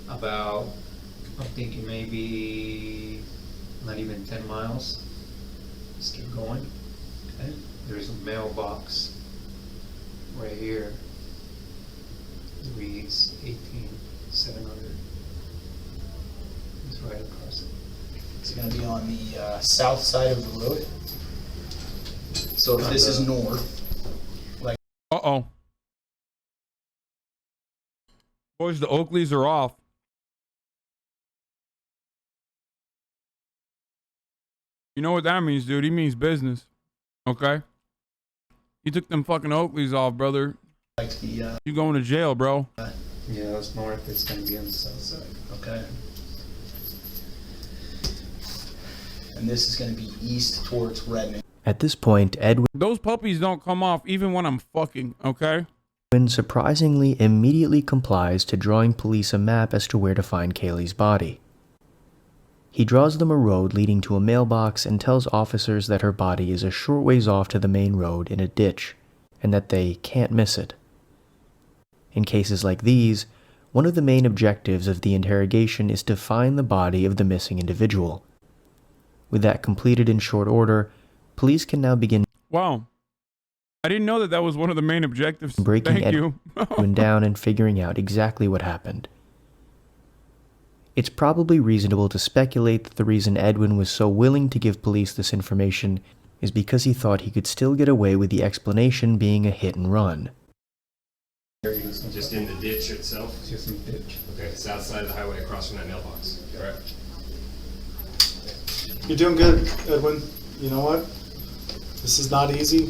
About, I'm thinking maybe not even 10 miles. Just keep going. Okay. There's a mailbox right here. It reads 18700. It's right across it. It's going to be on the south side of the road. So if this is north, like. Uh-oh. Boys, the Oakleys are off. You know what that means, dude? He means business. Okay? You took them fucking Oakleys off, brother. Like the, you going to jail, bro. Yeah, that's north. It's going to be on the south side. Okay. And this is going to be east towards Redmond. At this point, Edwin Those puppies don't come off even when I'm fucking, okay? surprisingly immediately complies to drawing police a map as to where to find Kaylee's body. He draws them a road leading to a mailbox and tells officers that her body is a short ways off to the main road in a ditch, and that they can't miss it. In cases like these, one of the main objectives of the interrogation is to find the body of the missing individual. With that completed in short order, police can now begin Wow. I didn't know that that was one of the main objectives. breaking Thank you. Edwin down and figuring out exactly what happened. It's probably reasonable to speculate that the reason Edwin was so willing to give police this information is because he thought he could still get away with the explanation being a hit and run. Just in the ditch itself? Just in the ditch. Okay, south side of the highway across from that mailbox. Correct. You're doing good, Edwin. You know what? This is not easy.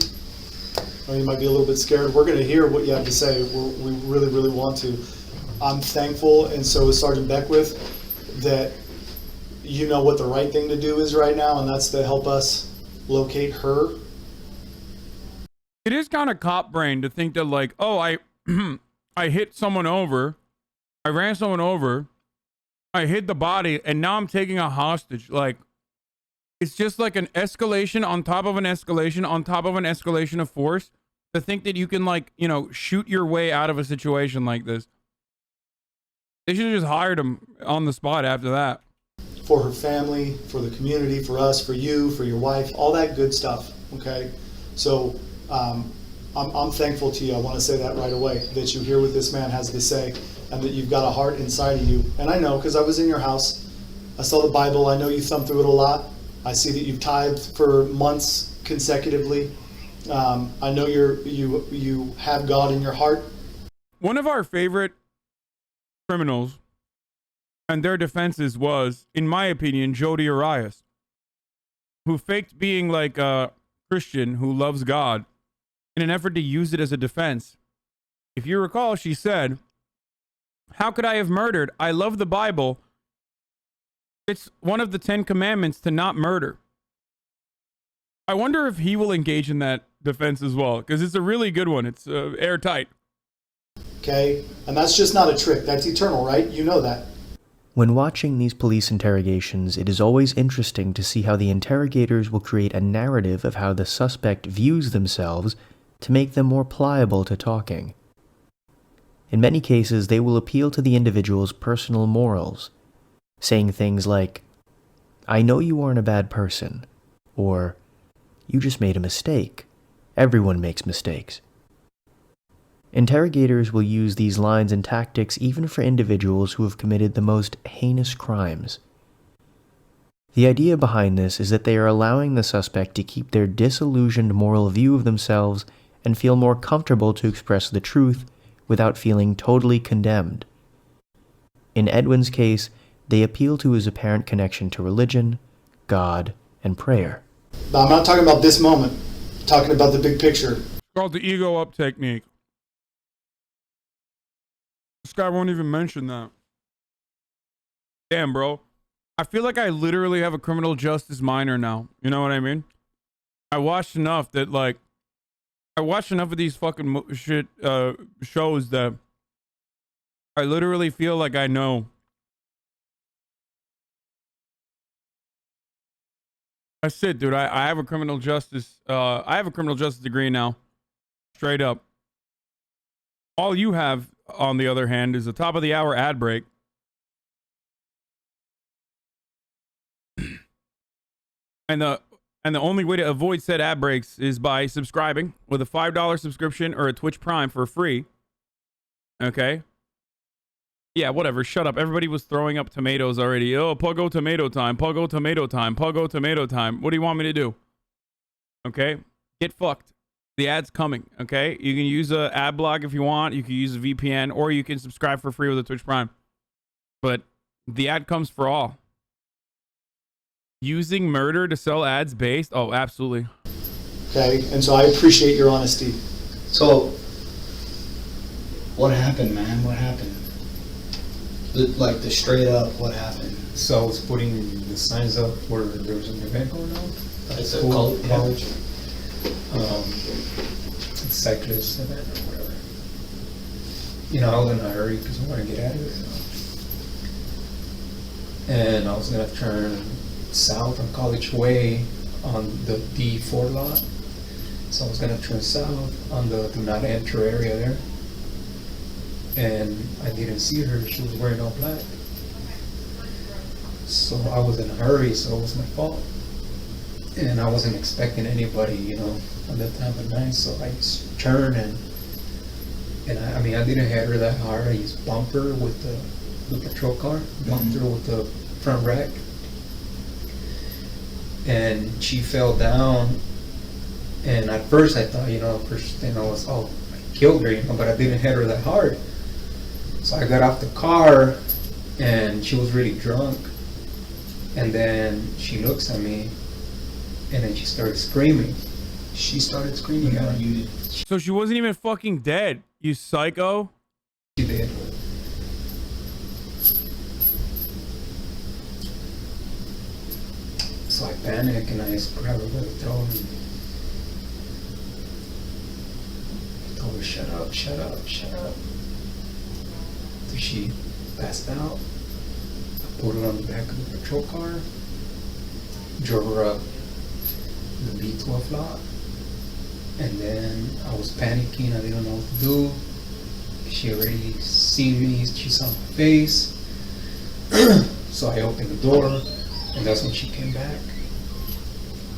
Or you might be a little bit scared. We're going to hear what you have to say. We really, really want to. I'm thankful, and so is Sergeant Beckwith, that you know what the right thing to do is right now, and that's to help us locate her. It is kind of cop brain to think that, like, oh, I hit someone over, I ran someone over, I hid the body, and now I'm taking a hostage. Like, it's just like an escalation on top of an escalation on top of an escalation of force to think that you can, like, you know, shoot your way out of a situation like this. They should have just hired him on the spot after that. For her family, for the community, for us, for you, for your wife, all that good stuff, okay? So I'm thankful to you. I want to say that right away, that you hear what this man has to say and that you've got a heart inside of you. And I know, because I was in your house. I saw the Bible. I know you thumb through it a lot. I see that you've tithed for months consecutively. I know you have God in your heart. One of our favorite criminals and their defenses was, in my opinion, Jodi Arias, who faked being like a Christian who loves God in an effort to use it as a defense. If you recall, she said, "How could I have murdered? I love the Bible. It's one of the 10 commandments to not murder." I wonder if he will engage in that defense as well, because it's a really good one. It's airtight. Okay? And that's just not a trick. That's eternal, right? You know that. When watching these police interrogations, it is always interesting to see how the interrogators will create a narrative of how the suspect views themselves to make them more pliable to talking. In many cases, they will appeal to the individual's personal morals, saying things like, "I know you aren't a bad person," or "You just made a mistake. Everyone makes mistakes." Interrogators will use these lines and tactics even for individuals who have committed the most heinous crimes. The idea behind this is that they are allowing the suspect to keep their disillusioned moral view of themselves and feel more comfortable to express the truth without feeling totally condemned. In Edwin's case, they appeal to his apparent connection to religion, God, and prayer. But I'm not talking about this moment. I'm talking about the big picture. It's called the ego up technique. This guy won't even mention that. Damn, bro. I feel like I literally have a criminal justice minor now. You know what I mean? I watched enough that, like, I watched enough of these fucking shows that I literally feel like I know. That's it, dude. I have a criminal justice. I have a criminal justice degree now. Straight up. All you have on the other hand, is the top of the hour ad break. And the only way to avoid said ad breaks is by subscribing with a $5 subscription or a Twitch Prime for free. Okay? Yeah, whatever. Shut up. Everybody was throwing up tomatoes already. Oh, Puggo tomato time. Puggo tomato time. Puggo tomato time. What do you want me to do? Okay? Get fucked. The ad's coming. Okay? You can use a ad block if you want. You can use a VPN, or you can subscribe for free with a Twitch Prime. But the ad comes for all. Using murder to sell ads based? Oh, absolutely. Okay, and so I appreciate your honesty. So, what happened, man? What happened? Like the straight up, what happened? So I was putting the signs up where there was an event going on. It's a School, college. Cyclist event or whatever. You know, I was in a hurry because I want to get out of there. And I was going to turn south on College Way on the D4 lot. So I was going to turn south on the do not enter area there. And I didn't see her. She was wearing all black. So I was in a hurry, so it was my fault. And I wasn't expecting anybody, you know, at that time of night. So I just turned and I mean, I didn't hit her that hard. I just bumped her with the patrol car, bumped her with the front rack. And she fell down. And at first I thought, you know, first thing I was, oh, I killed her, you know, but I didn't hit her that hard. So I got off the car and she was really drunk. And then she looks at me and then she started screaming. She started screaming Yeah. or you did? So she wasn't even fucking dead, you psycho. She did. So I panicked and I just grabbed her by the throat and told her, shut up, shut up, shut up. So she passed out. I put her on the back of the patrol car, drove her up the B12 lot, and then I was panicking. I didn't know what to do. She already seen me. She saw my face. So I opened the door, and that's when she came back.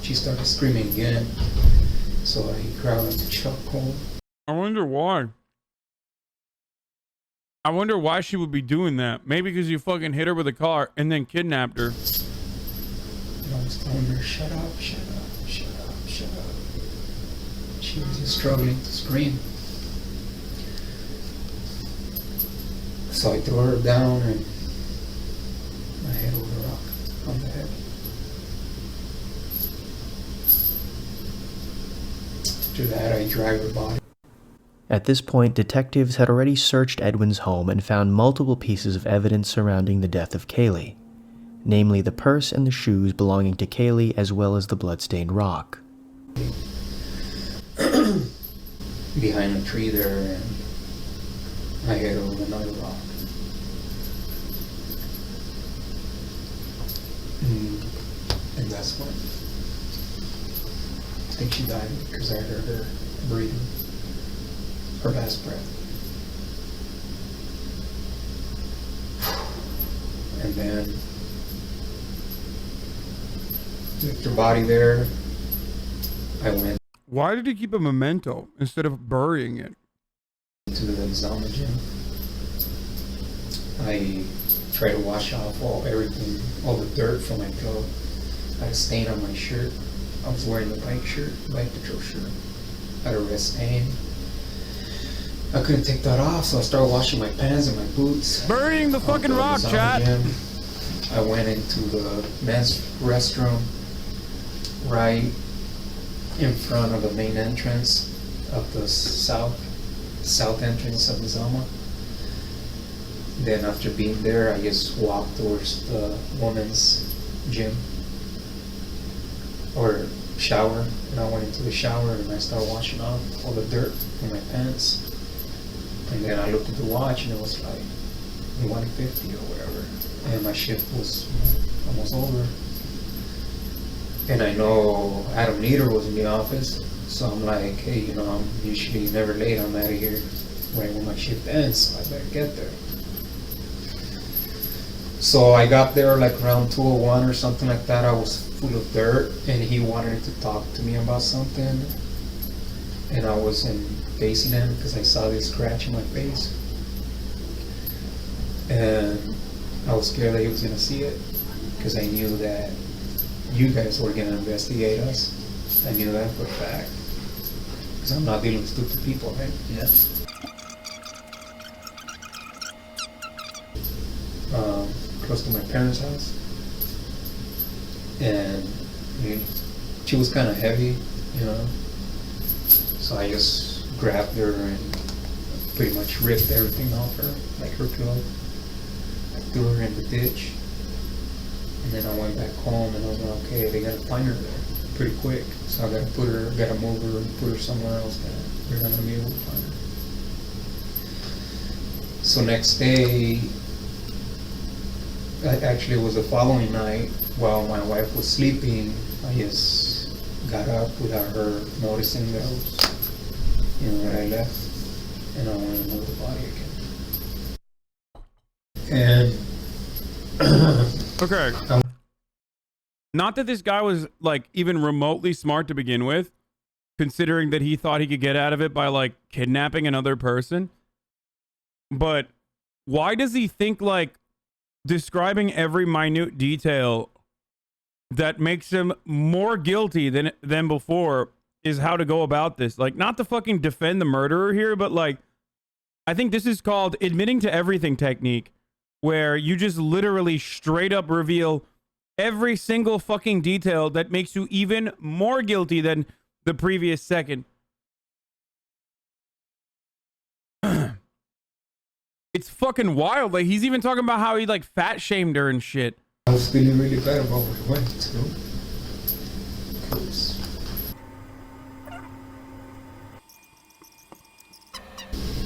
She started screaming again. So I grabbed the chokehold. I wonder why. I wonder why she would be doing that. Maybe because you fucking hit her with a car and then kidnapped her. And I was telling her, shut up, shut up, shut up, shut up. She was just struggling to scream. So I threw her down and I hit her with a rock on the head. After that, I dragged her body. At this point, detectives had already searched Edwin's home and found multiple pieces of evidence surrounding the death of Kaylee, namely the purse and the shoes belonging to Kaylee as well as the bloodstained rock. Behind a tree there, and I hit her with another rock. And that's when I think she died because I heard her breathing, her last breath. And then left her body there. I went Why did he keep a memento instead of burying it? to the Zama gym. I tried to wash off all the dirt from my glove. I had a stain on my shirt. I was wearing the bike patrol shirt. I had a red stain. I couldn't take that off, so I started washing my pants and my boots. Burying the fucking I'll go to rock, the chat. gym. I went into the men's restroom right in front of the main entrance of the south entrance of the Zama. Then after being there, I just walked towards the women's gym or shower, and I went into the shower and I started washing off all the dirt from my pants. And then I looked at the watch and it was like 1:50 or whatever, and my shift was almost over. And I know Adam Leader was in the office, so I'm like, hey, you know, I'm usually never late, I'm out of here. right when my shift ends, so I better get there. So I got there like around 2:01 or something like that. I was full of dirt, and he wanted to talk to me about something. And I wasn't facing him because I saw this scratch in my face. And I was scared that he was gonna see it, because I knew that you guys were gonna investigate us. I knew that for a fact. Because I'm not dealing with stupid people, right? Yeah. Close to my parents' house. And I mean, she was kind of heavy, you know. So I just grabbed her and pretty much ripped everything off her, like her clothes. I threw her in the ditch. And then I went back home and I was like, okay, they gotta find her there pretty quick. So I gotta move her and put her somewhere else that they're not gonna be able to find her. So next day, actually it was the following night, while my wife was sleeping, I just got up without her noticing that I was, that I left, and I went to move the body again. And Okay. Not that this guy was like even remotely smart to begin with, considering that he thought he could get out of it by like kidnapping another person. But why does he think like describing every minute detail that makes him more guilty than before is how to go about this? Like, not to fucking defend the murderer here, but like, I think this is called admitting to everything technique, where you just literally straight up reveal every single fucking detail that makes you even more guilty than the previous second. It's fucking wild. Like, he's even talking about how he like fat shamed her and shit. I was feeling really bad about what I went through. 'Cause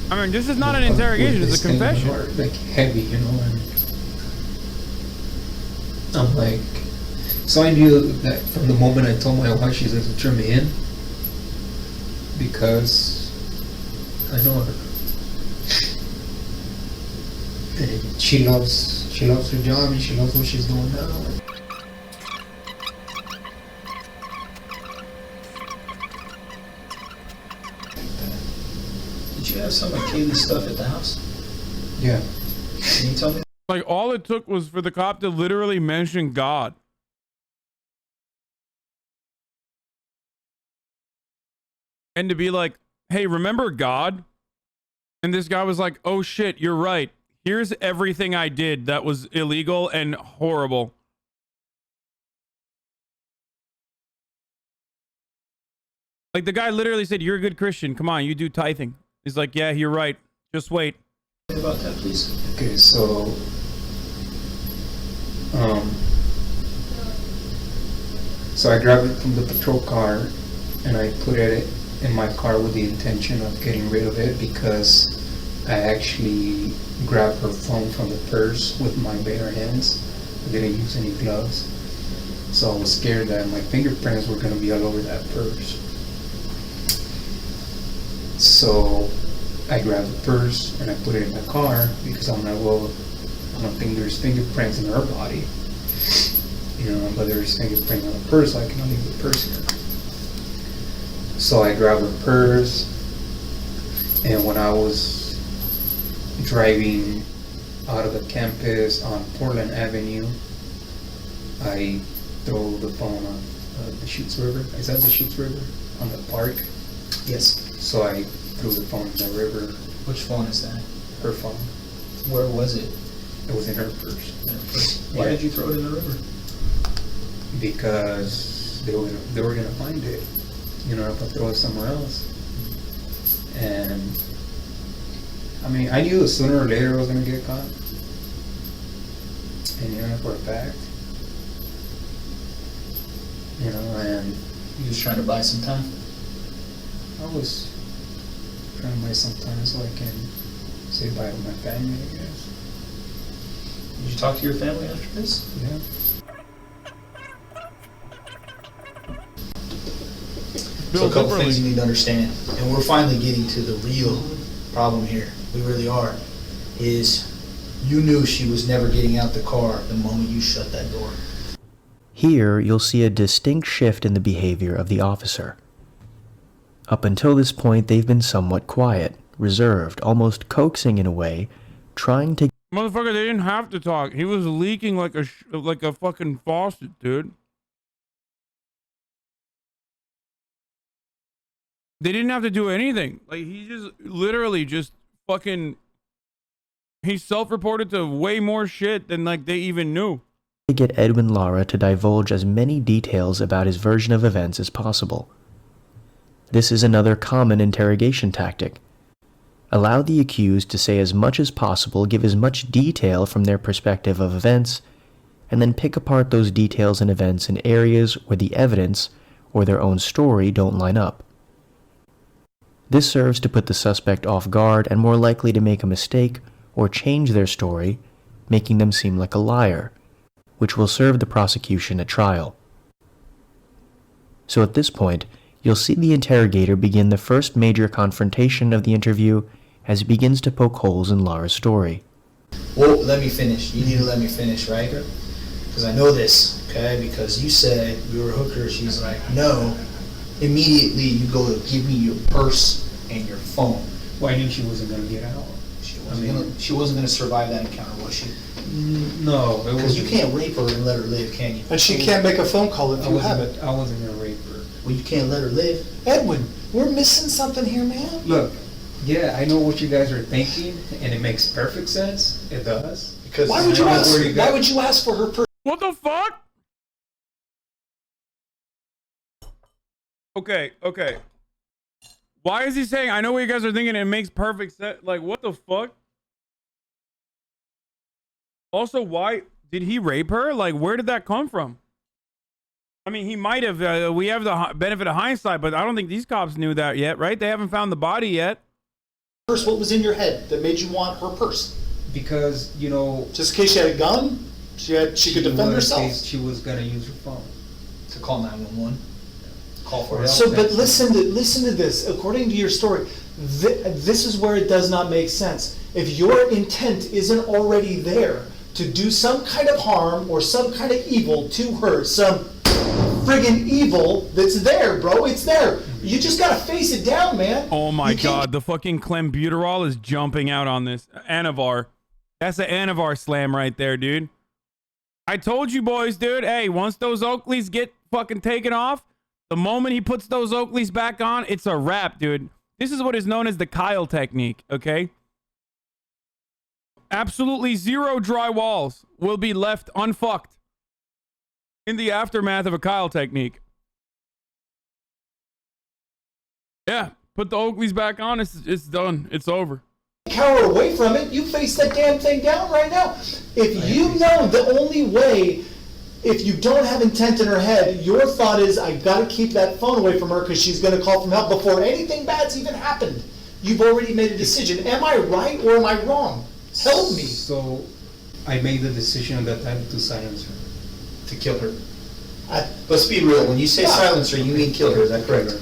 I mean, this is not an interrogation, it's a confession. Heart, like heavy, and I'm like, so I knew that from the moment I told my wife she's going to turn me in, because I know her. And she loves her job, and she loves what she's doing now. Did you have some of Kaylee's stuff at the house? Yeah. Can you tell me? Like, all it took was for the cop to literally mention God. And to be like, hey, remember God? And this guy was like, oh shit, you're right. Here's everything I did that was illegal and horrible. Like, the guy literally said, you're a good Christian. Come on, you do tithing. He's like, yeah, you're right. Just wait. About that, please. Okay, so so I grabbed it from the patrol car and I put it in my car with the intention of getting rid of it, because I actually grabbed her phone from the purse with my bare hands. I didn't use any gloves, so I was scared that my fingerprints were going to be all over that purse. So I grabbed the purse and I put it in my car, because I'm like, well, I don't think there's fingerprints in her body, but there's fingerprint on the purse, so I can leave the purse here. So I grabbed her purse, and when I was driving out of the campus on Portland Avenue, I throw the phone on the Chutes River. Is that the Chutes River? On the park? Yes. So I threw the phone in the river. Which phone is that? Her phone. Where was it? It was in her purse. Why Yeah. did you throw it in the river? Because they were gonna find it, if I throw it somewhere else. And I mean, I knew sooner or later I was gonna get caught. And for a fact. And You was trying to buy some time? I was trying to buy some time so I can say bye to my family, I guess. Did you talk to your family after this? Yeah. So a couple things you need to understand, and we're finally getting to the real problem here, we really are, is you knew she was never getting out the car the moment you shut that door. Here, you'll see a distinct shift in the behavior of the officer. Up until this point, they've been somewhat quiet, reserved, almost coaxing in a way, trying to... Motherfucker, they didn't have to talk. He was leaking like a fucking faucet, dude. They didn't have to do anything. Like, he just literally just fucking... He self-reported to way more shit than, like, they even knew. To get Edwin Lara to divulge as many details about his version of events as possible. This is another common interrogation tactic. Allow the accused to say as much as possible, give as much detail from their perspective of events, and then pick apart those details and events in areas where the evidence or their own story don't line up. This serves to put the suspect off guard and more likely to make a mistake or change their story, making them seem like a liar, which will serve the prosecution at trial. So at this point, you'll see the interrogator begin the first major confrontation of the interview as he begins to poke holes in Lara's story. Well, let me finish. You need to let me finish, right? Because I know this, okay? Because you said you were a hooker. She's like, no. Immediately, you go to give me your purse and your phone. Well, I knew she wasn't gonna get out. She wasn't gonna survive that encounter, was she? No, it Because was. you can't rape her and let her live, can you? And she can't make a phone call if you have it. I wasn't gonna rape her. Well, you can't let her live. Edwin, we're missing something here, man. Look, yeah, I know what you guys are thinking, and it makes perfect sense. It does. Because Why would you I know ask? where you got- Why would you ask for her purse? What the fuck? Okay. Why is he saying, I know what you guys are thinking, and it makes perfect sense? Like, what the fuck? Also, why did he rape her? Like, where did that come from? I mean, he might have, we have the benefit of hindsight, but I don't think these cops knew that yet, right? They haven't found the body yet. Purse? What was in your head that made you want her purse? Because, you know, Just in case she had a gun? She could defend herself. She was gonna use her phone. to call 911, call for help. So, but listen to this. According to your story, this is where it does not make sense. If your intent isn't already there to do some kind of harm or some kind of evil to her, some friggin' evil that's there, bro. It's there. You just gotta face it down, man. Oh my You can't- god, the fucking clenbuterol is jumping out on this. Anavar. That's an Anavar slam right there, dude. I told you boys, dude. Hey, once those Oakleys get fucking taken off, the moment he puts those Oakleys back on, it's a wrap, dude. This is what is known as the Kyle technique, okay? Absolutely zero dry walls will be left unfucked in the aftermath of a Kyle technique. Yeah, put the Oakleys back on, it's done. It's over. Cower away from it. You face that damn thing down right now. If you know the only way, if you don't have intent in her head, your thought is, I gotta keep that phone away from her because she's gonna call for help before anything bad's even happened. You've already made a decision. Am I right or am I wrong? Help me. So, I made the decision at that time to silence her. to kill her. I- Let's be real, when you say Yeah. silence her, you mean kill her, is that correct?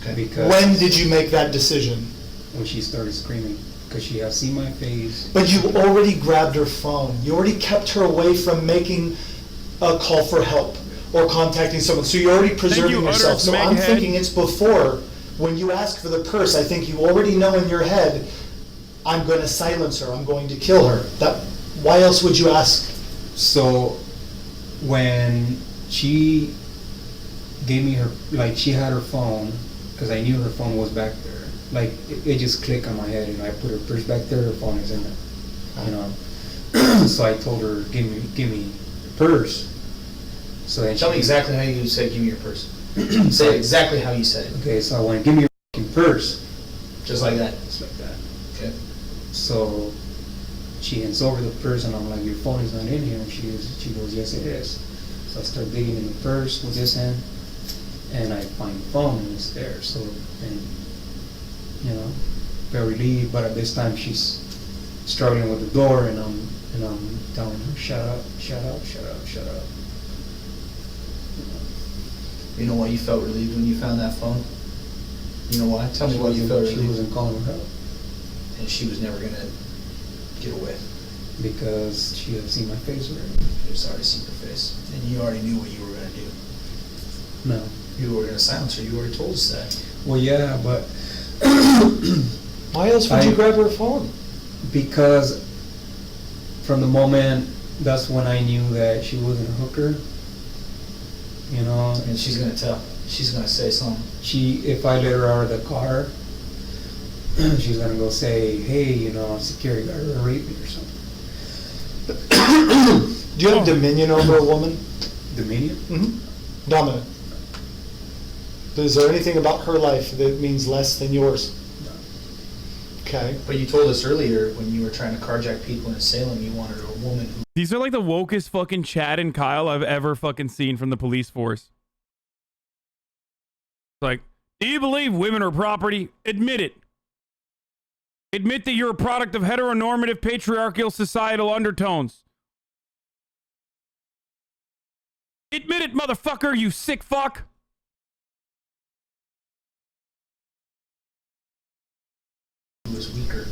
Okay. Because When did you make that decision? when she started screaming, because she had seen my face. But you already grabbed her phone. You already kept her away from making a call for help or contacting someone. So you're already preserving you, yourself. uttered So I'm Meghead. thinking it's before, when you ask for the purse, I think you already know in your head, I'm going to silence her. I'm going to kill her. Why else would you ask? So, when she gave me her, like, she had her phone, because I knew her phone was back there. Like, it just clicked on my head, and I put her purse back there, her phone is in there, you know. So I told her, give me your purse. So then Tell me she- exactly how you said, give me your purse. Say exactly how you said it, Okay, so I went, give me your fucking purse. just like that. Just like that. Okay. So she hands over the purse, and I'm like, your phone is not in here. And she goes, yes, it is. So I start digging in the purse with this hand, and I find the phone, and it's there. So, and, you know, very relieved, but at this time she's struggling with the door, and I'm telling her, shut up, shut up, shut up, shut up. You know why you felt relieved when you found that phone? You know why? Tell me why you felt She relieved. wasn't calling her help And she was never gonna get away. because she had seen my face already. You was already seen your face. And you already knew what you were gonna do. No. You were gonna silence her. You already told us that. Well, yeah, but Why else would you grab her phone? because from the moment, that's when I knew that she wasn't a hooker. You know, And she's gonna tell. She's gonna say something. if I let her out of the car, she's gonna go say, hey, you know, security guard raped me or something. Do you have dominion over a woman? Dominion? Mm-hmm. Dominant. Is there anything about her life that means less than yours? No. Okay. But you told us earlier when you were trying to carjack people in Salem, you wanted a woman who. These are like the wokest fucking Chad and Kyle I've ever fucking seen from the police force. It's like, do you believe women are property? Admit it. Admit that you're a product of heteronormative patriarchal societal undertones. Admit it, motherfucker, you sick fuck. Was weaker,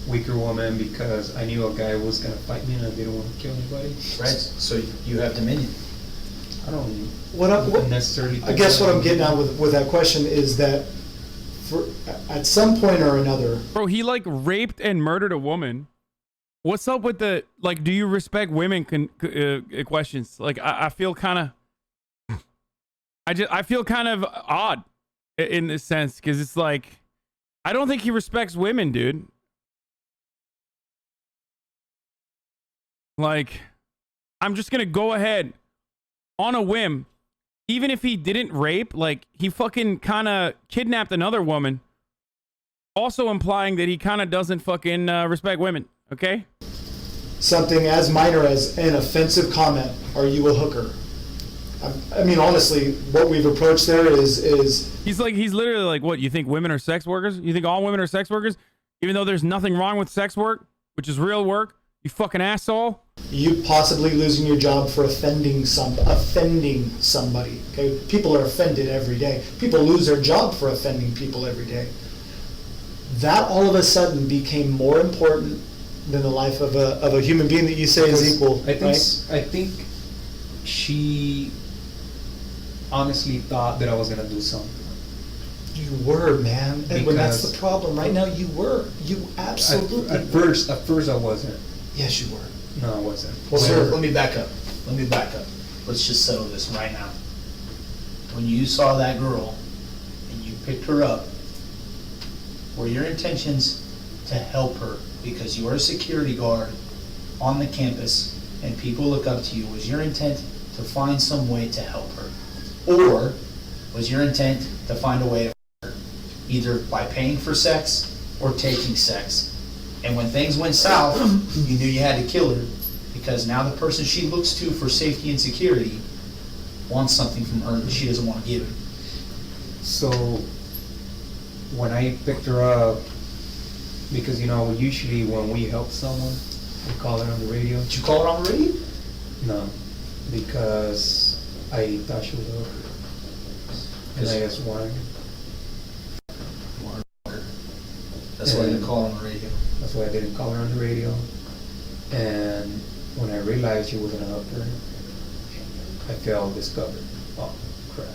Weaker woman because I knew a guy was gonna fight me and I didn't want to kill anybody. right? So you have dominion. I don't What necessarily. I guess what I'm getting at with that question is that at some point or another, Bro, he like raped and murdered a woman. What's up with the, like, do you respect women questions? Like, I feel kind of, I feel kind of odd in this sense, because it's like, I don't think he respects women, dude. Like, I'm just gonna go ahead on a whim. Even if he didn't rape, like, he fucking kind of kidnapped another woman. Also implying that he kind of doesn't fucking respect women, okay? something as minor as an offensive comment, are you a hooker? I mean, honestly, what we've approached there is He's literally like, what, you think women are sex workers? You think all women are sex workers? Even though there's nothing wrong with sex work, which is real work, you fucking asshole. you possibly losing your job for offending somebody. Okay, people are offended every day. People lose their job for offending people every day. That all of a sudden became more important than the life of a human being that you say is equal. I think she honestly thought that I was gonna do something. You were, man. And when that's Because- the problem. Right now, you were. You absolutely At first I wasn't. Yes, you were. No, I wasn't. Well, So sir, let me back up. Let's just settle this right now. When you saw that girl and you picked her up, were your intentions to help her because you are a security guard on the campus and people look up to you? Was your intent to find some way to help her? Or was your intent to find a way to hurt her, either by paying for sex or taking sex? And when things went south, you knew you had to kill her because now the person she looks to for safety and security wants something from her that she doesn't want to give him. So when I picked her up, because usually when we help someone, we call her on the radio. Did you call her on the radio? No, because I thought she was a hooker. And I asked why. That's why I didn't call her on the radio. That's why I didn't call her on the radio. And when I realized she wasn't a hooker, I felt discovered. Oh, crap.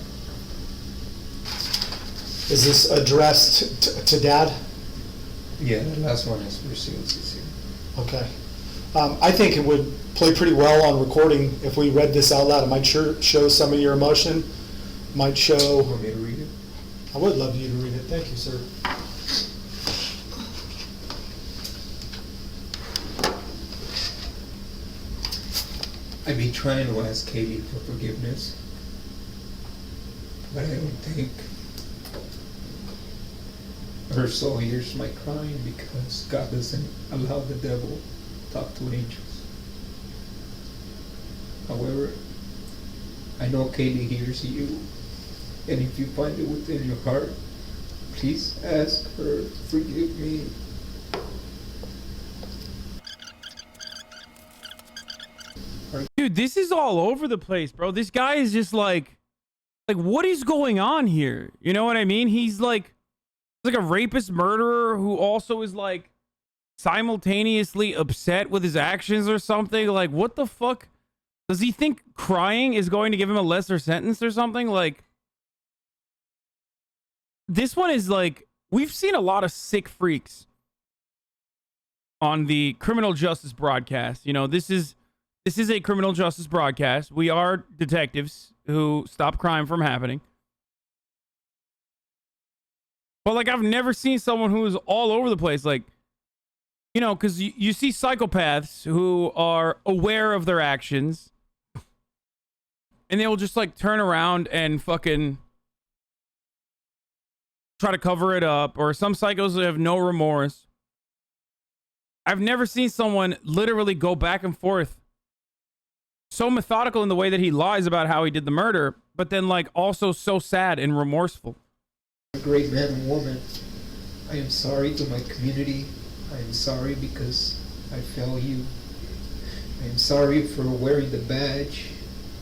is this addressed to Dad? Yeah, the last one is for CLCC. Okay. I think it would play pretty well on recording if we read this out loud. It might show some of your emotion. Might show. Want me to read it? I would love you to read it. Thank you, sir. I've been trying to ask Katie for forgiveness, but I don't think her soul hears my crying because God doesn't allow the devil to talk to angels. However, I know Katie hears you, and if you find it within your heart, please ask her to forgive me. Dude, this is all over the place, bro. This guy is just like what is going on here? You know what I mean? He's like, like a rapist murderer who also is like simultaneously upset with his actions or something. Like, what the fuck? Does he think crying is going to give him a lesser sentence or something? Like, this one is like, we've seen a lot of sick freaks on the criminal justice broadcast. You know, this is a criminal justice broadcast. We are detectives who stop crime from happening. But like, I've never seen someone who is all over the place. Like, you know, because you see psychopaths who are aware of their actions, and they will just like turn around and fucking try to cover it up. Or some psychos that have no remorse. I've never seen someone literally go back and forth so methodical in the way that he lies about how he did the murder, but then like also so sad and remorseful. A great man and woman. I am sorry to my community. I am sorry because I failed you. I am sorry for wearing the badge.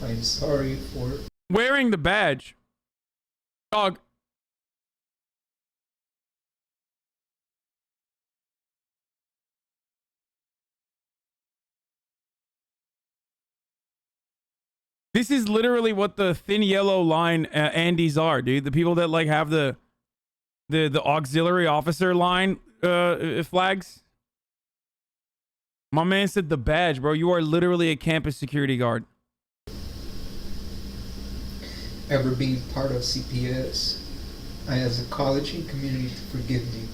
I am sorry for Wearing the badge. Dog. This is literally what the thin yellow line Andes are, dude. The people that like have the auxiliary officer line flags. My man said the badge, bro. You are literally a campus security guard. ever being part of CPS. I ask the college and community to forgive me.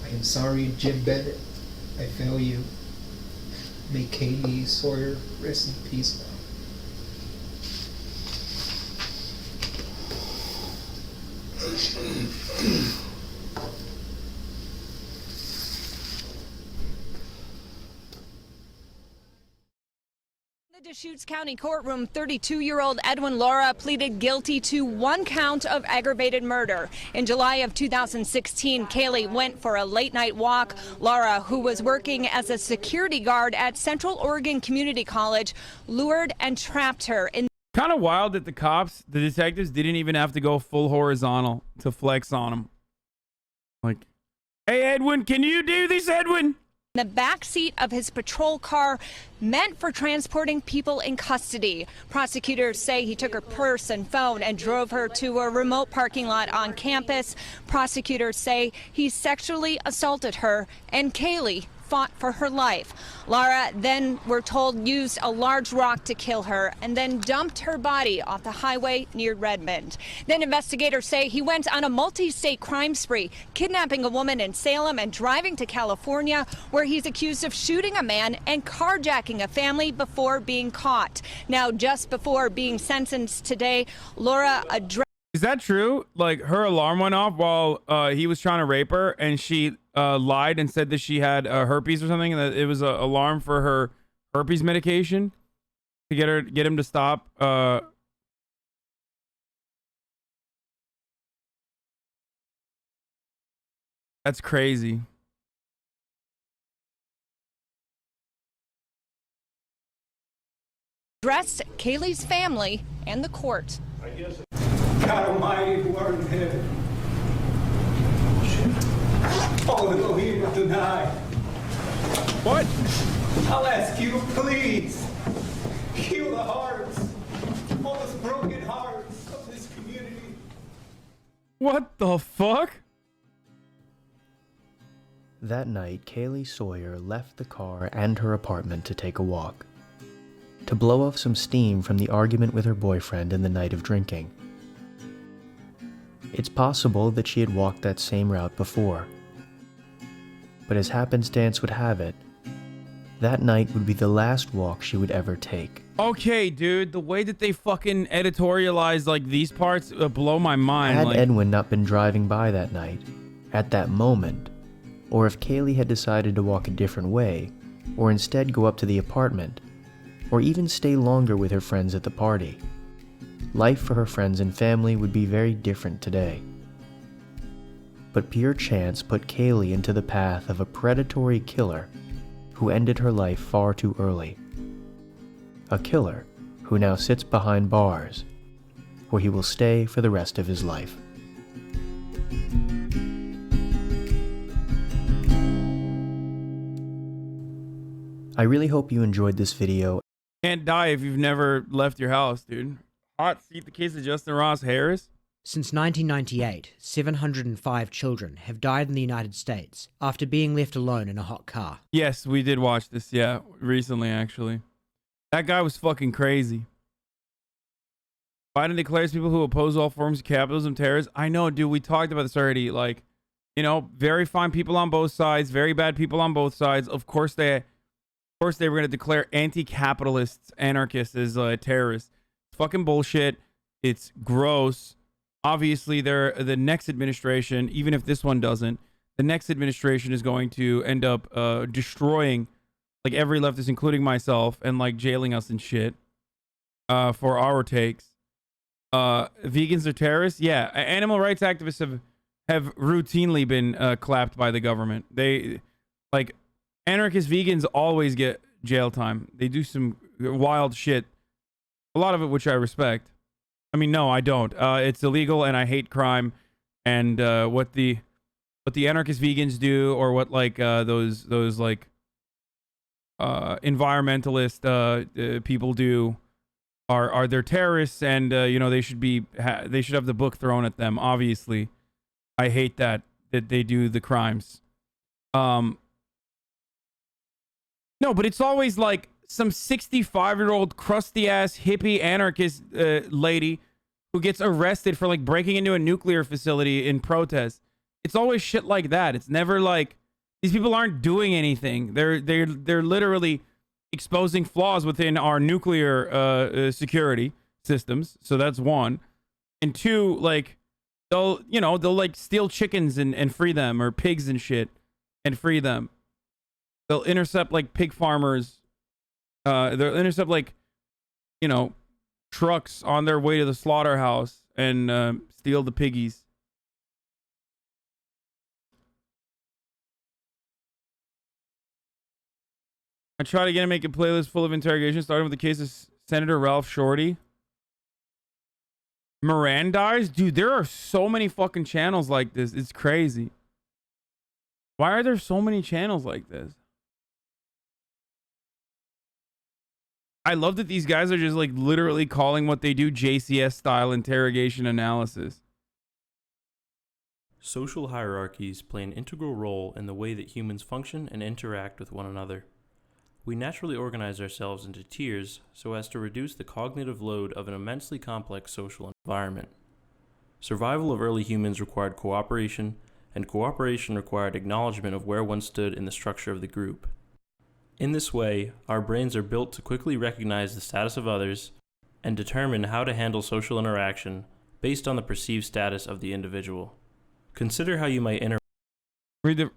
I am sorry, Jim Bennett. I fail you. May Kaylee Sawyer rest in peace now. In the Deschutes County courtroom, 32-year-old Edwin Laura pleaded guilty to one count of aggravated murder. In July of 2016, Kaylee went for a late-night walk. Laura, who was working as a security guard at Central Oregon Community College, lured and trapped her in. Kind of wild that the detectives didn't even have to go full horizontal to flex on him. Like, hey, Edwin, can you do this, Edwin? The back seat of his patrol car meant for transporting people in custody. Prosecutors say he took her purse and phone and drove her to a remote parking lot on campus. Prosecutors say he sexually assaulted her, and Kaylee fought for her life. Laura then, we're told, used a large rock to kill her and then dumped her body off the highway near Redmond. Then investigators say he went on a multi-state crime spree, kidnapping a woman in Salem and driving to California, where he's accused of shooting a man and carjacking a family before being caught. Now, just before being sentenced today, Laura addressed. Is that true? Like, her alarm went off while he was trying to rape her, and she lied and said that she had herpes or something, and that it was an alarm for her herpes medication to get him to stop. That's crazy. Addressed Kaylee's family and the court. God Almighty, who art in heaven, all Elohim tonight. What? I'll ask you, please, heal the hearts, all those broken hearts of this community. What the fuck? That night, Kaylee Sawyer left the car and her apartment to take a walk, to blow off some steam from the argument with her boyfriend in the night of drinking. It's possible that she had walked that same route before, but as happenstance would have it, that night would be the last walk she would ever take. Okay, dude, the way that they fucking editorialize like these parts blow my mind. Had like, Edwin not been driving by that night, at that moment, or if Kaylee had decided to walk a different way, or instead go up to the apartment, or even stay longer with her friends at the party, life for her friends and family would be very different today. But pure chance put Kaylee into the path of a predatory killer who ended her life far too early. A killer who now sits behind bars, where he will stay for the rest of his life. I really hope you enjoyed this video. Can't die if you've never left your house, dude. Hot seat the case of Justin Ross Harris. Since 1998, 705 children have died in the United States after being left alone in a hot car. Yes, we did watch this, yeah, recently, actually. That guy was fucking crazy. Biden declares people who oppose all forms of capitalism terrorists. I know, dude, we talked about this already. Like, you know, very fine people on both sides, very bad people on both sides. Of course they were going to declare anti-capitalists, anarchists as terrorists. It's fucking bullshit. It's gross. Obviously, the next administration, even if this one doesn't, the next administration is going to end up destroying like every leftist, including myself, and like jailing us and shit for our takes. Vegans are terrorists. Yeah, animal rights activists have routinely been clapped by the government. They like anarchist vegans always get jail time. They do some wild shit. A lot of it, which I respect. I mean, no, I don't. It's illegal, and I hate crime. And what the anarchist vegans do, or what like those like environmentalist people do, are they're terrorists, and you know, they should have the book thrown at them. Obviously, I hate that they do the crimes. No, but it's always like some 65-year-old crusty ass hippie anarchist lady who gets arrested for like breaking into a nuclear facility in protest. It's always shit like that. It's never like these people aren't doing anything. They're literally exposing flaws within our nuclear security systems. So that's one. And two, like they'll like steal chickens and free them, or pigs and shit and free them. They'll intercept like pig farmers. They'll intercept like, you know, trucks on their way to the slaughterhouse and steal the piggies. I tried again to make a playlist full of interrogations, starting with the case of Senator Ralph Shorty. Mirandized? Dude, there are so many fucking channels like this. It's crazy. Why are there so many channels like this? I love that these guys are just like literally calling what they do JCS style interrogation analysis. Social hierarchies play an integral role in the way that humans function and interact with one another. We naturally organize ourselves into tiers so as to reduce the cognitive load of an immensely complex social environment. Survival of early humans required cooperation, and cooperation required acknowledgement of where one stood in the structure of the group. In this way, our brains are built to quickly recognize the status of others and determine how to handle social interaction based on the perceived status of the individual. Consider how you might interact.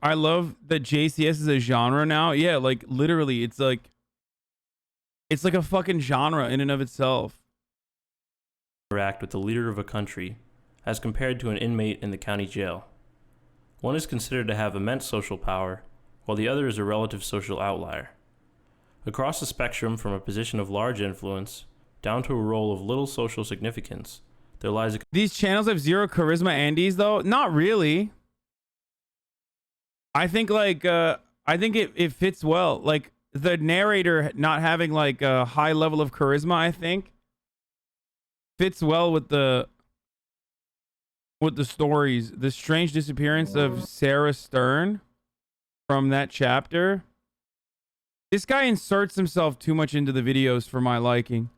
I love that JCS is a genre now. Yeah, like literally, it's like a fucking genre in and of itself. Interact with the leader of a country as compared to an inmate in the county jail. One is considered to have immense social power, while the other is a relative social outlier. Across the spectrum, from a position of large influence down to a role of little social significance, there lies a... These channels have zero charisma Andes, though? Not really. I think like it fits well. Like the narrator not having like a high level of charisma, I think fits well with the stories. The strange disappearance of Sarah Stern from that chapter. This guy inserts himself too much into the videos for my liking.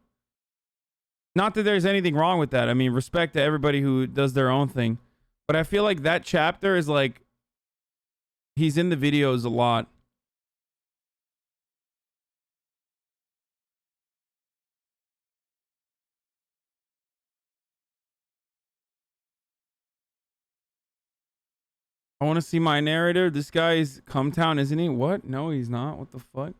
Not that there's anything wrong with that. I mean, respect to everybody who does their own thing. But I feel like that chapter is like, he's in the videos a lot. I want to see my narrator. This guy's Cumtown, isn't he? What? No, he's not. What the fuck?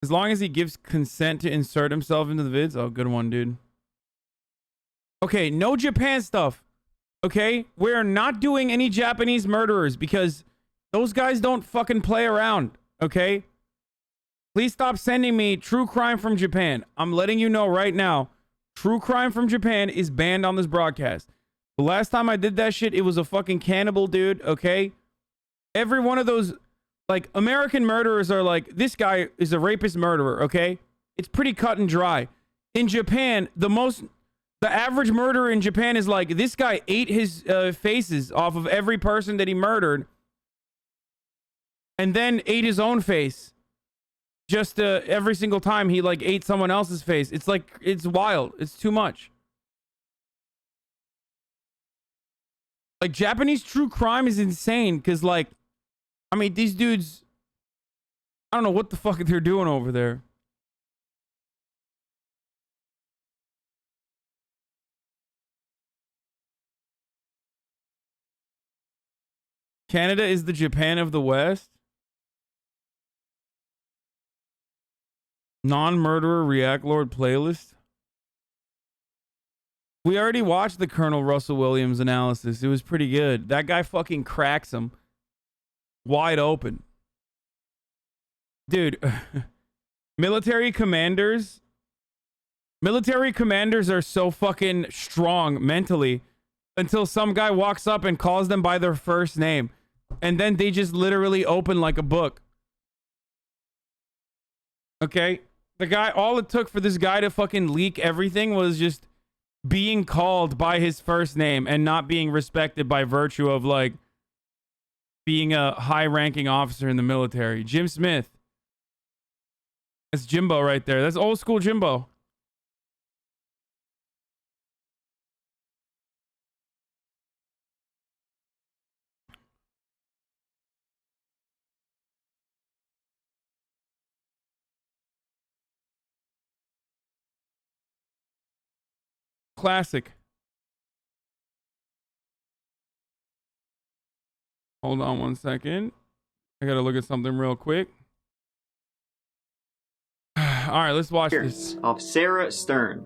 As long as he gives consent to insert himself into the vids. Oh, good one, dude. Okay, no Japan stuff. Okay? We're not doing any Japanese murderers because those guys don't fucking play around. Okay? Please stop sending me true crime from Japan. I'm letting you know right now. True crime from Japan is banned on this broadcast. The last time I did that shit, it was a fucking cannibal dude, okay? Every one of those, like, American murderers are like, this guy is a rapist murderer, okay? It's pretty cut and dry. In Japan, the average murderer in Japan is like, this guy ate his faces off of every person that he murdered and then ate his own face. Just every single time he, like, ate someone else's face. It's like, it's wild. It's too much. Like, Japanese true crime is insane because, like, I mean, these dudes, I don't know what the fuck they're doing over there. Canada is the Japan of the West. Non-murderer React Lord playlist. We already watched the Colonel Russell Williams analysis. It was pretty good. That guy fucking cracks him wide open. Dude, military commanders are so fucking strong mentally until some guy walks up and calls them by their first name. And then they just literally open like a book. Okay? The guy, all it took for this guy to fucking leak everything was just being called by his first name and not being respected by virtue of, like, being a high-ranking officer in the military. Jim Smith. That's Jimbo right there. That's old school Jimbo. Classic. Hold on one second. I gotta look at something real quick. All right, let's watch this. Of Sarah Stern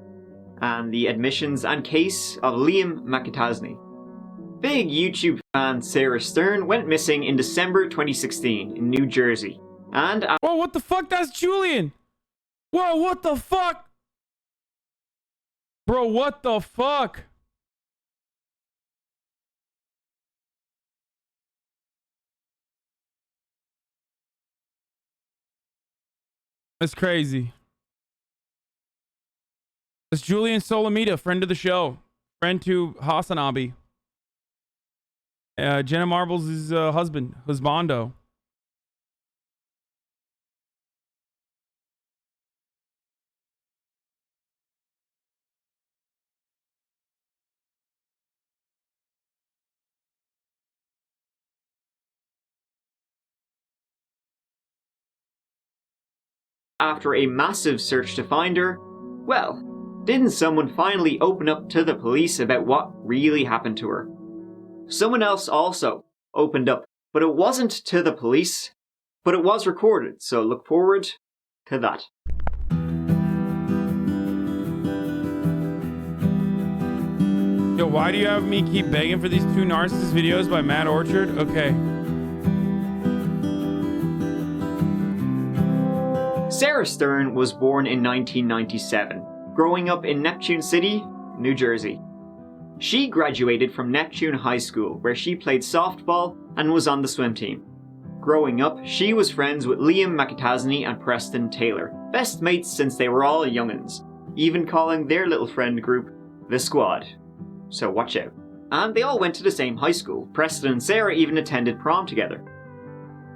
and the admissions and case of Liam McIntyre. Big YouTube fan Sarah Stern went missing in December 2016 in New Jersey. And whoa, what the fuck? That's Julian. Whoa, what the fuck? Bro, what the fuck? That's crazy. That's Julian Solomita, friend of the show. Friend to Hasanabi. Jenna Marbles' husbando. after a massive search to find her, well, didn't someone finally open up to the police about what really happened to her? Someone else also opened up, but it wasn't to the police, but it was recorded, so look forward to that. Yo, why do you have me keep begging for these 2 narcissist videos by Matt Orchard? Okay. Sarah Stern was born in 1997, growing up in Neptune City, New Jersey. She graduated from Neptune High School, where she played softball and was on the swim team. Growing up, she was friends with Liam McIntyre and Preston Taylor, best mates since they were all young'uns, even calling their little friend group the Squad. So watch out. And they all went to the same high school. Preston and Sarah even attended prom together.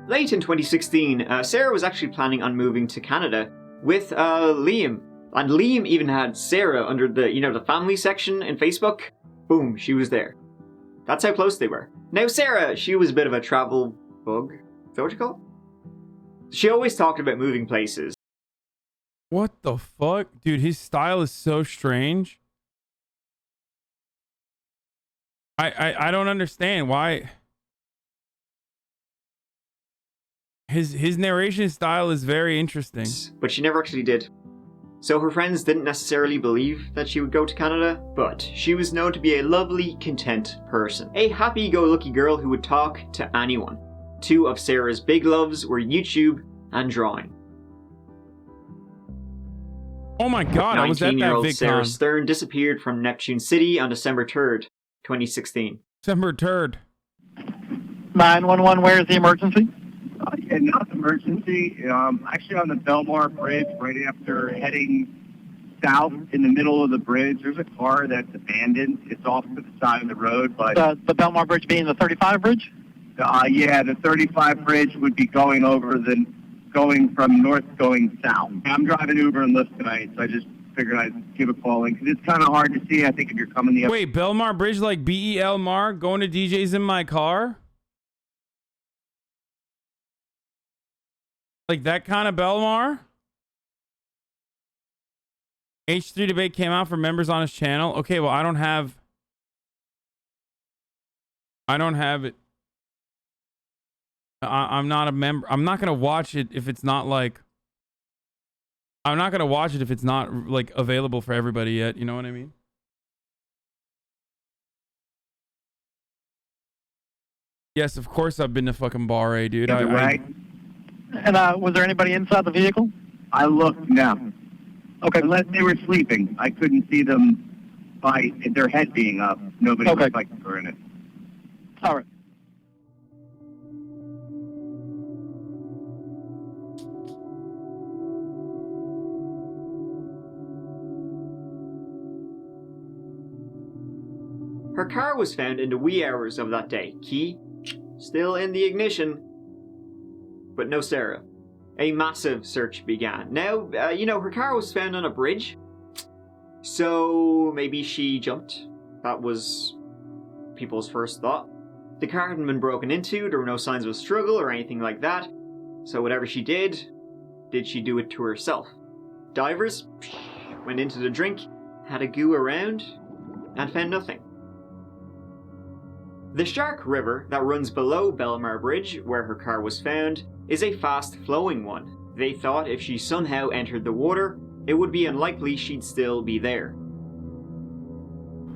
Late in 2016, Sarah was actually planning on moving to Canada with Liam. And Liam even had Sarah under the, the family section in Facebook. Boom, she was there. That's how close they were. Now Sarah, she was a bit of a travel bug. Is that what you call it? She always talked about moving places. What the fuck? Dude, his style is so strange. I don't understand why. His narration style is very interesting. But she never actually did. So her friends didn't necessarily believe that she would go to Canada, but she was known to be a lovely, content person. A happy-go-lucky girl who would talk to anyone. 2 of Sarah's big loves were YouTube and drawing. Oh my god, I was at that 19-year-old VidCon. Sarah Stern disappeared from Neptune City on December 3rd, 2016. December 3rd. 911, where is the emergency? Yeah, not emergency. Actually on the Belmar Bridge, right after heading south in the middle of the bridge, there's a car that's abandoned. It's off to the side of the road, but... The Belmar Bridge being the 35 bridge? Yeah, the 35 bridge would be going from north going south. I'm driving Uber and Lyft tonight, so I just figured I'd give a call in, because it's kind of hard to see, I think, if you're coming the other... Wait, Belmar Bridge, like BEL Mar, going to DJs in my car? Like that kind of Belmar? H3 debate came out for members on his channel. Okay, well, I don't have it. I'm not a member. I'm not going to watch it if it's not like... I'm not going to watch it if it's not like available for everybody yet. You know what I mean? Yes, of course I've been to fucking Bar A, dude. Right. And was there anybody inside the vehicle? I looked, no. Okay. Unless they were sleeping. I couldn't see them by their head being up. Nobody looked like they were in it. All right. Her car was found in the wee hours of that day. Key still in the ignition, but no Sarah. A massive search began. Now, her car was found on a bridge, so maybe she jumped. That was people's first thought. The car hadn't been broken into, there were no signs of a struggle or anything like that, so whatever she did she do it to herself? Divers went into the drink, had a goo around, and found nothing. The Shark River that runs below Belmar Bridge, where her car was found, is a fast-flowing one. They thought if she somehow entered the water, it would be unlikely she'd still be there.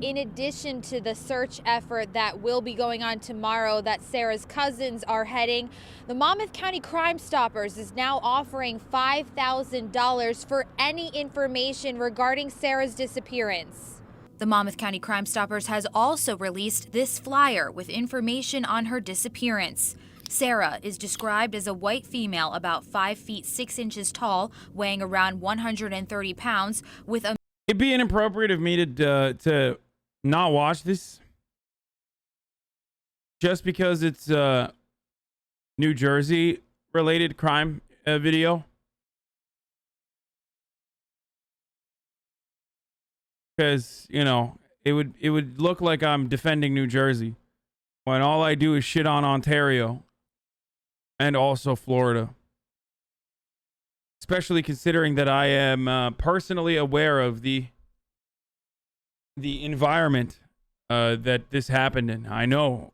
In addition to the search effort that will be going on tomorrow that Sarah's cousins are heading, the Monmouth County Crime Stoppers is now offering $5,000 for any information regarding Sarah's disappearance. The Monmouth County Crime Stoppers has also released this flyer with information on her disappearance. Sarah is described as a white female about 5 feet 6 inches tall, weighing around 130 pounds, with a... It'd be inappropriate of me to not watch this just because it's New Jersey related crime video. Because, it would look like I'm defending New Jersey when all I do is shit on Ontario and also Florida. Especially considering that I am personally aware of the environment that this happened in. I know.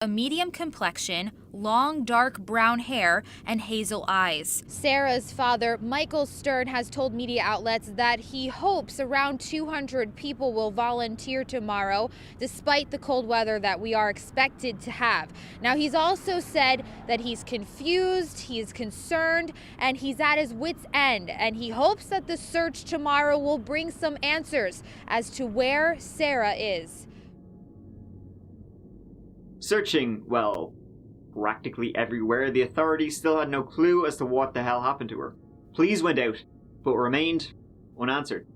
A medium complexion, long dark brown hair, and hazel eyes. Sarah's father, Michael Stern, has told media outlets that he hopes around 200 people will volunteer tomorrow, despite the cold weather that we are expected to have. Now, he's also said that he's confused, he's concerned, and he's at his wit's end, and he hopes that the search tomorrow will bring some answers as to where Sarah is. Searching, practically everywhere, the authorities still had no clue as to what the hell happened to her. Pleas went out, but remained unanswered.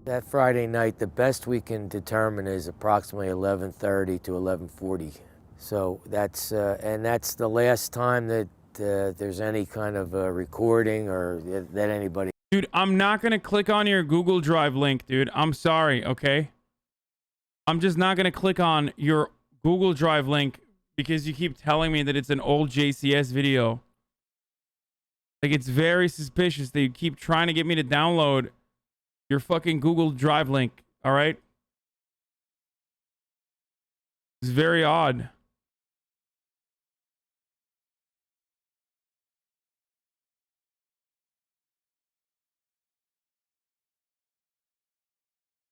That Friday night, the best we can determine is approximately 11:30 to 11:40. So that's the last time that there's any kind of recording or that anybody... Dude, I'm not going to click on your Google Drive link, dude. I'm sorry, okay? I'm just not going to click on your Google Drive link because you keep telling me that it's an old JCS video. Like, it's very suspicious that you keep trying to get me to download your fucking Google Drive link, all right? It's very odd.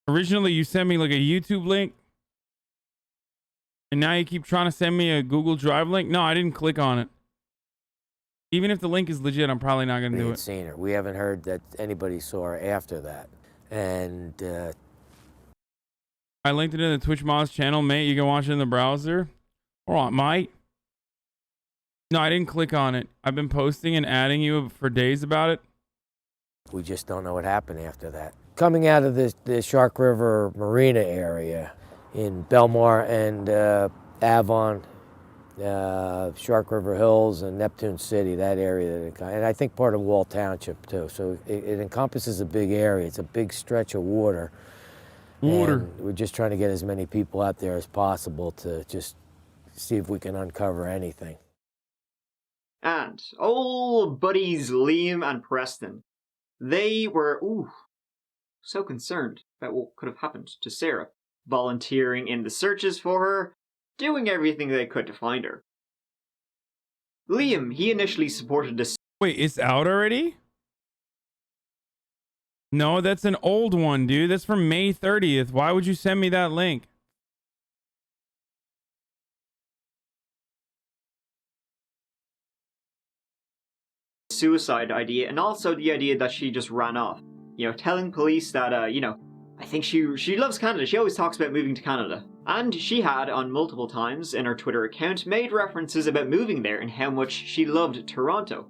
Originally, you sent me like a YouTube link. And now you keep trying to send me a Google Drive link? No, I didn't click on it. Even if the link is legit, I'm probably not going to do it. Seen her. We haven't heard that anybody saw her after that. And I linked it in the Twitch Mods channel, mate. You can watch it in the browser. All right, mate. No, I didn't click on it. I've been posting and adding you for days about it. We just don't know what happened after that. Coming out of the Shark River Marina area in Belmar and Avon, Shark River Hills and Neptune City, that area, and I think part of Wall Township too. So it encompasses a big area. It's a big stretch of water. And we're just trying to get as many people out there as possible to just see if we can uncover anything. And old buddies Liam and Preston, they were, so concerned about what could have happened to Sarah, volunteering in the searches for her, doing everything they could to find her. Liam, he initially supported the... Wait, it's out already? No, that's an old one, dude. That's from May 30th. Why would you send me that link? suicide idea, and also the idea that she just ran off. You know, telling police that, I think she loves Canada. She always talks about moving to Canada. And she had, on multiple times in her Twitter account, made references about moving there and how much she loved Toronto.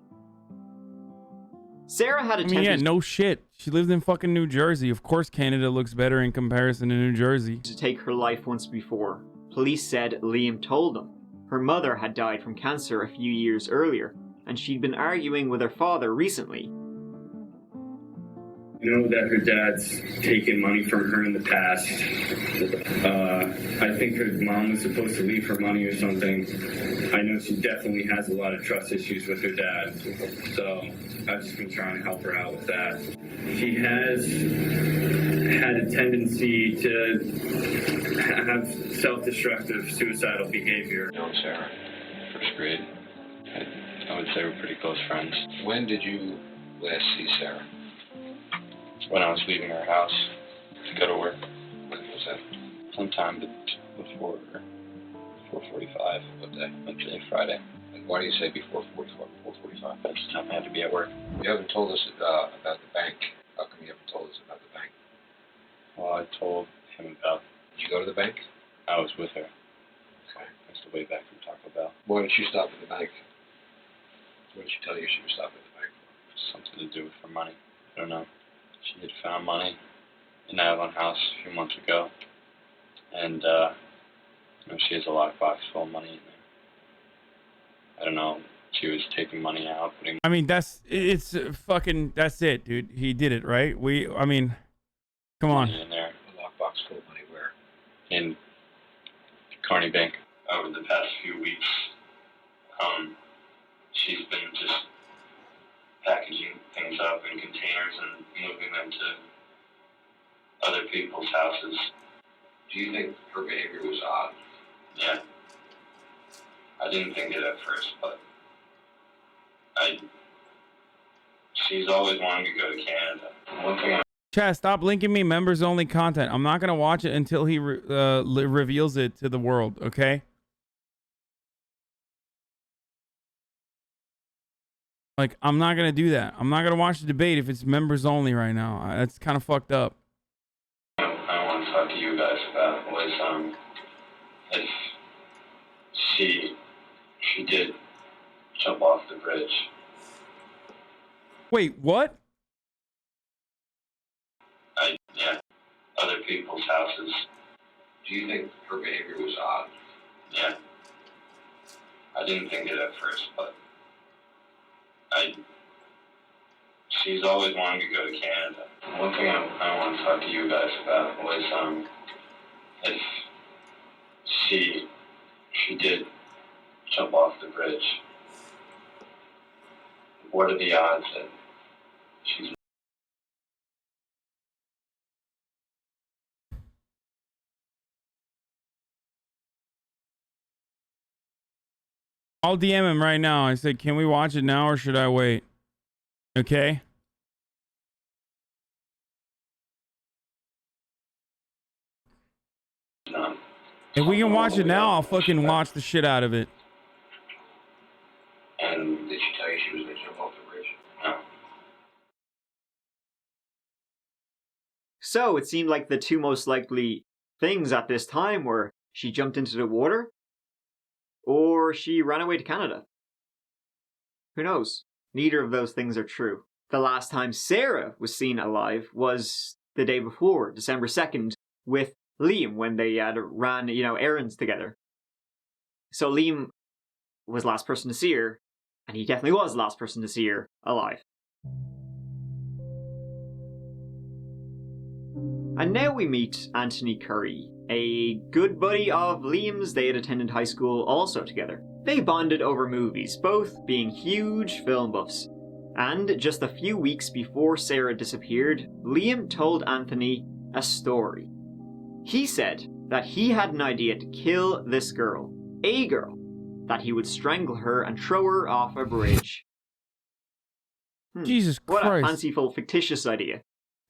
Sarah had attempted... yeah, no shit. She lived in fucking New Jersey. Of course Canada looks better in comparison to New Jersey. ...to take her life once before. Police said Liam told them. Her mother had died from cancer a few years earlier, and she'd been arguing with her father recently. I know that her dad's taken money from her in the past. I think her mom was supposed to leave her money or something. I know she definitely has a lot of trust issues with her dad. So I've just been trying to help her out with that. She has had a tendency to have self-destructive, suicidal behavior. No, Sarah. First grade. I would say we're pretty close friends. When did you last see Sarah? When I was leaving her house to go to work. When was that? Sometime before 4:45 of the day, actually Friday. And why do you say before 4:45? That's the time I had to be at work. You haven't told us about the bank. How come you haven't told us about the bank? Well, I told him about... Did you go to the bank? I was with her. Okay. That's the way back from Taco Bell. Why didn't you stop at the bank? What did she tell you she would stop at the bank? Something to do with her money. I don't know. She had found money in Avon House a few months ago. And, she has a lockbox full of money in there. I don't know. She was taking money out, putting... I mean, that's it, dude. He did it, right? Come on. In there. A lockbox full of money where? In Carney Bank. Over the past few weeks, she's been just packaging things up in containers and moving them to other people's houses. Do you think her behavior was odd? Yeah. I didn't think it at first, but she's always wanted to go to Canada. One thing Chad, stop linking me members only content. I'm not going to watch it until he reveals it to the world, okay? Like, I'm not going to do that. I'm not going to watch the debate if it's members only right now. That's kind of fucked up. I want to talk to you guys about was, if she did jump off the bridge. Wait, what? Yeah, other people's houses. Do you think her behavior was odd? Yeah. I didn't think it at first, but she's always wanted to go to Canada. One thing I want to talk to you guys about was, if she did jump off the bridge, what are the odds that she's... I'll DM him right now. I said, can we watch it now or should I wait? Okay. If we can watch it now, I'll fucking watch the shit out of it. And did she tell you she was going to jump off the bridge? No. So it seemed like the two most likely things at this time were she jumped into the water or she ran away to Canada. Who knows? Neither of those things are true. The last time Sarah was seen alive was the day before, December 2nd, with Liam when they ran, errands together. So Liam was the last person to see her, and he definitely was the last person to see her alive. And now we meet Anthony Curry, a good buddy of Liam's. They had attended high school also together. They bonded over movies, both being huge film buffs. And just a few weeks before Sarah disappeared, Liam told Anthony a story. He said that he had an idea to kill this girl, a girl, that he would strangle her and throw her off a bridge. Jesus Christ. What a fanciful, fictitious idea.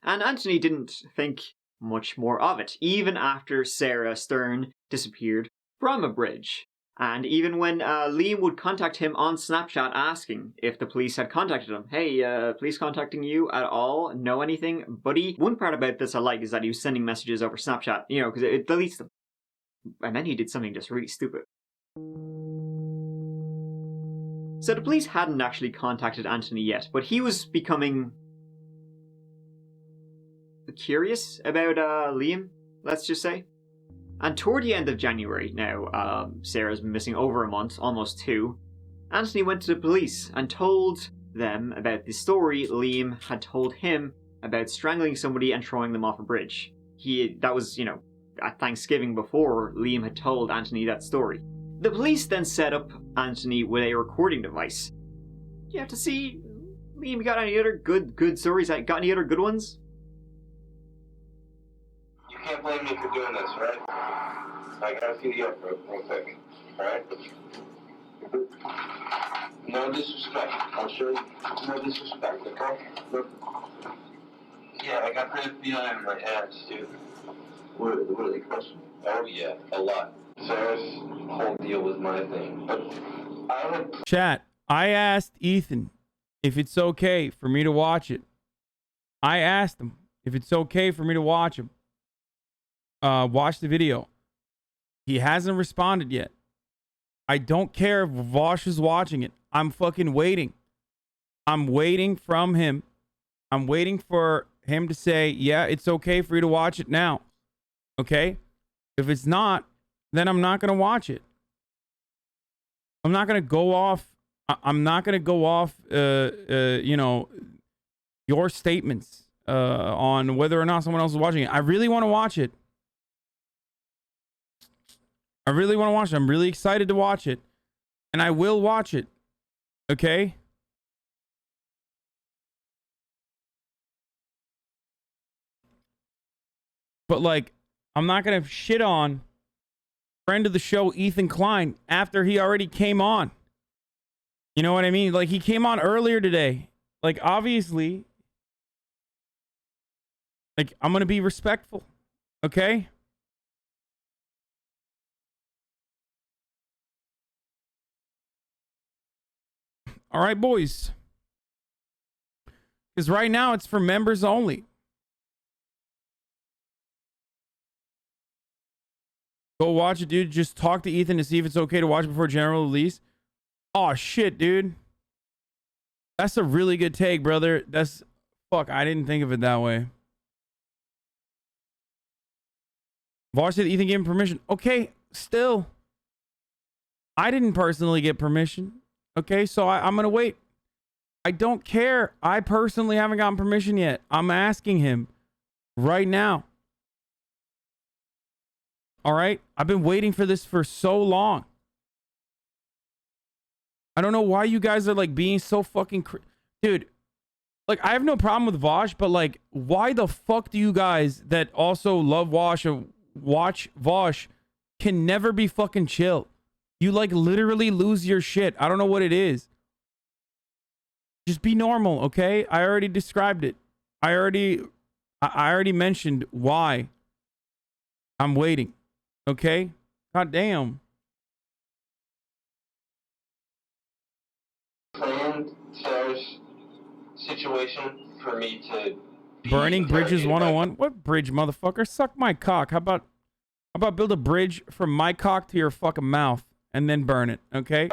And Anthony didn't think much more of it, even after Sarah Stern disappeared from a bridge. And even when Liam would contact him on Snapchat asking if the police had contacted him. Hey, police contacting you at all? Know anything? Buddy? One part about this I like is that he was sending messages over Snapchat, because it deletes them. And then he did something just really stupid. So the police hadn't actually contacted Anthony yet, but he was becoming curious about Liam, let's just say. And toward the end of January, now, Sarah's been missing over a month, almost 2, Anthony went to the police and told them about the story Liam had told him about strangling somebody and throwing them off a bridge. That was, at Thanksgiving before Liam had told Anthony that story. The police then set up Anthony with a recording device. You have to see, Liam, got any other good stories? Got any other good ones? You can't blame me for doing this, right? I gotta see the up real quick, alright? No disrespect. I'll show you. No disrespect, okay? Look. Yeah, I got the FBI in my ads, dude. What are they questioning? Oh yeah, a lot. Sarah's whole deal was my thing. But I would... Chat, I asked Ethan if it's okay for me to watch it. I asked him if it's okay for me to watch him. Watch the video. He hasn't responded yet. I don't care if Vosh is watching it. I'm fucking waiting. I'm waiting from him. I'm waiting for him to say, yeah, it's okay for you to watch it now. Okay? If it's not, then I'm not going to watch it. I'm not going to go off. I'm not going to go off, your statements on whether or not someone else is watching it. I really want to watch it. I really want to watch it. I'm really excited to watch it. And I will watch it. Okay? But, I'm not going to shit on friend of the show, Ethan Klein, after he already came on. You know what I mean? He came on earlier today. Obviously, I'm going to be respectful. Okay? All right, boys. Because right now it's for members only. Go watch it, dude. Just talk to Ethan to see if it's okay to watch before general release. Oh, shit, dude. That's a really good take, brother. Fuck, I didn't think of it that way. Vosh said Ethan gave him permission. Okay, still. I didn't personally get permission. Okay, so I'm going to wait. I don't care. I personally haven't gotten permission yet. I'm asking him right now. All right? I've been waiting for this for so long. I don't know why you guys are being so fucking... Dude, I have no problem with Vosh, but why the fuck do you guys that also love Vosh and watch Vosh can never be fucking chill? You literally lose your shit. I don't know what it is. Just be normal, okay? I already described it. I already mentioned why I'm waiting. Okay? God damn. Planned Sarah's situation for me to... Burning Bridges 101? What bridge, motherfucker? Suck my cock. How about about build a bridge from my cock to your fucking mouth and then burn it, okay?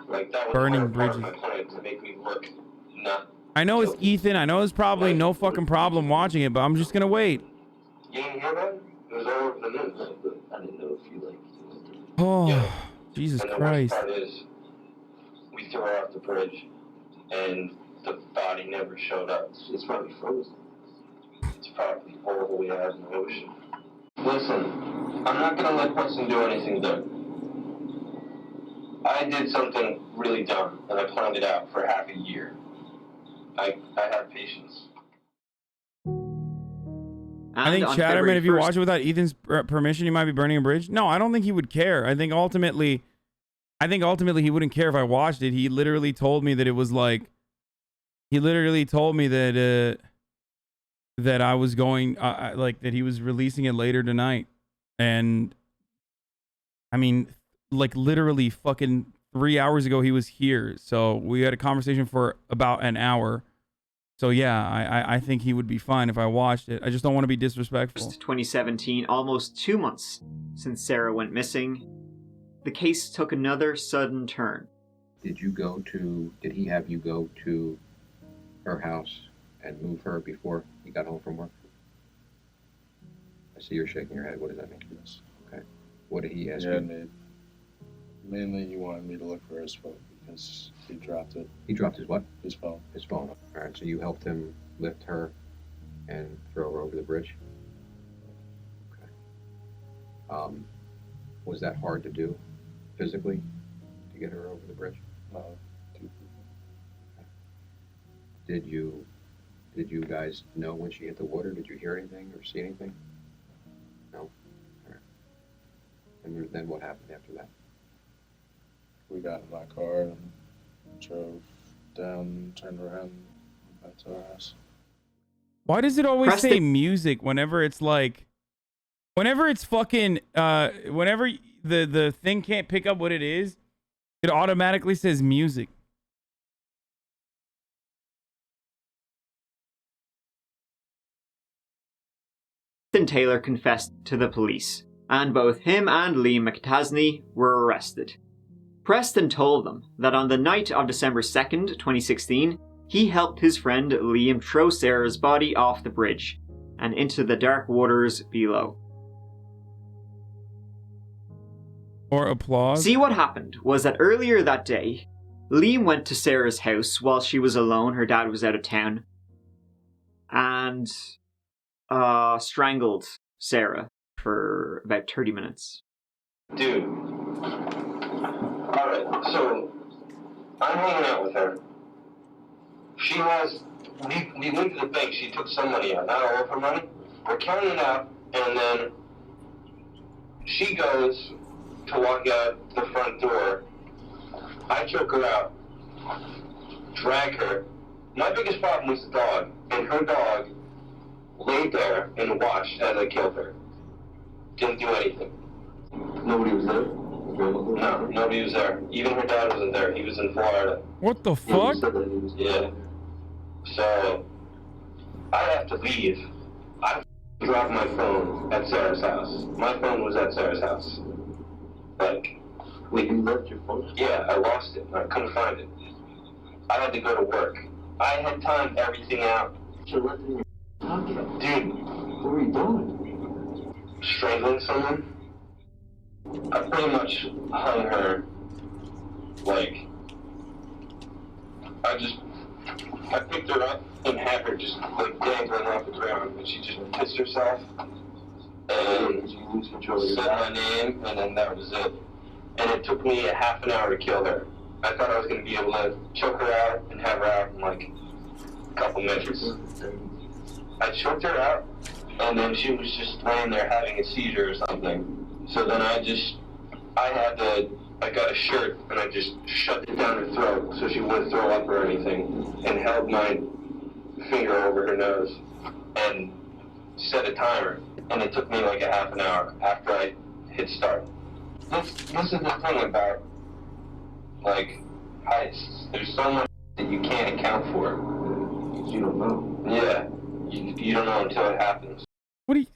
Like, that was Burning part bridges. of my plan to make me look not. I know it's Ethan. I know it's probably no fucking problem watching it, but I'm just gonna wait. You didn't hear that? It was all over the news. I didn't know if you like. Oh, Jesus And the Christ. worst part is, we threw her off the bridge, and the body never showed up. It's probably frozen. It's probably all the way out in the ocean. Listen, I'm not gonna let Preston do anything dumb. I did something really dumb, and I planned it out for half a year. I have patience. I think Chatterman, if you watch it without Ethan's permission, you might be burning a bridge. No, I don't think he would care. I think ultimately he wouldn't care if I watched it. He literally told me that it was like, he literally told me that that I was going, like that he was releasing it later tonight, and I mean, like literally fucking 3 hours ago he was here, so we had a conversation for about an hour. So yeah, I think he would be fine if I watched it. I just don't want to be disrespectful. 2017, almost 2 months since Sarah went missing, the case took another sudden turn. Did he have you go to her house and move her before he got home from work? I see you're shaking your head. What does that mean? Yes. Okay. What did he ask you? Mainly he wanted me to look for his phone because he dropped it. He dropped his what? His phone. His phone. All right, so you helped him lift her and throw her over the bridge? Okay. Was that hard to do physically to get her over the bridge? No. Did you guys know when she hit the water? Did you hear anything or see anything? No? All right. And then what happened after that? We got in my car and drove down, turned around, back to our house. Why does it always Preston. say music whenever it's like, whenever it's fucking, whenever the thing can't pick up what it is, it automatically says music. Preston Taylor confessed to the police, and both him and Liam McTasney were arrested. Preston told them that on the night of December 2nd, 2016, he helped his friend Liam throw Sarah's body off the bridge and into the dark waters below. Or applause. See, what happened was that earlier that day, Liam went to Sarah's house while she was alone. Her dad was out of town. And strangled Sarah for about 30 minutes. Dude. Alright, so I'm hanging out with her. She has, we went to the bank, she took some money out, not all of her money. We're counting it out, and then she goes to walk out the front door. I choke her out, drag her. My biggest problem was the dog, and her dog laid there and watched as I killed her. Didn't do anything. Nobody was there? No, nobody was there. Even her dad wasn't there. He was in Florida. What the fuck? Yeah. So, I have to leave. I dropped my phone at Sarah's house. My phone was at Sarah's house. Like, wait, you left your phone? Yeah, I lost it. I couldn't find it. I had to go to work. I had timed everything out. You left it in your pocket? Dude. What were you doing? Strangling someone. I pretty much hung her, like, I picked her up and had her just, like, dangling off the ground, and she just pissed herself, and said my name, and then that was it. And it took me a half an hour to kill her. I thought I was going to be able to choke her out and have her out in, like, a couple minutes. I choked her out, and then she was just laying there having a seizure or something. So then I got a shirt and I just shoved it down her throat so she wouldn't throw up or anything, and held my finger over her nose and set a timer, and it took me like a half an hour after I hit start. This is the thing about, like, heists. There's so much that you can't account for. You don't know. Yeah. You don't know until it happens. What do you...